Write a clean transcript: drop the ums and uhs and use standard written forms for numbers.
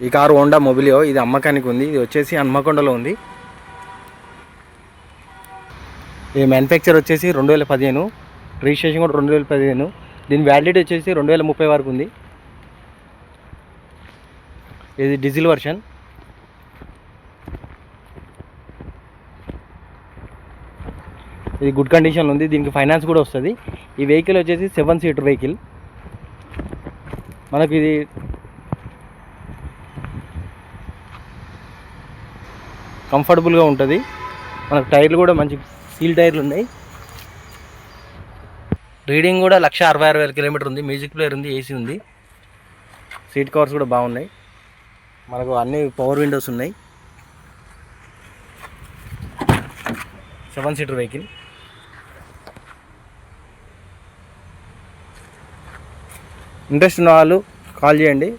ఈ car Honda Mobilio, ఇది అమ్మకానికి ఉంది. ఇది వచ్చేసి హన్మకొండలో ఉంది. ఈ మ్యానుఫ్యాక్చర్ వచ్చేసి 2015, రిజిస్ట్రేషన్ కూడా 2015. దీని వ్యాలిడిటీ వచ్చేసి 2030 వరకు ఉంది. ఇది డీజిల్ వర్షన్. ఇది గుడ్ కండిషన్లో ఉంది. దీనికి ఫైనాన్స్ కూడా వస్తుంది. ఈ వెహికల్ వచ్చేసి 7 సీటర్ వెహికల్. మనకు ఇది కంఫర్టబుల్గా ఉంటుంది. మనకు టైర్లు కూడా మంచి సీల్ టైర్లు ఉన్నాయి. రీడింగ్ కూడా 1,66,000 కిలోమీటర్ ఉంది. మ్యూజిక్ ప్లేయర్ ఉంది, ఏసీ ఉంది. సీట్ కవర్స్ కూడా బాగున్నాయి. మనకు అన్ని పవర్ విండోస్ ఉన్నాయి. 7 సీటర్ వెహికల్. ఇంట్రెస్ట్ ఉన్న వాళ్ళు కాల్ చేయండి.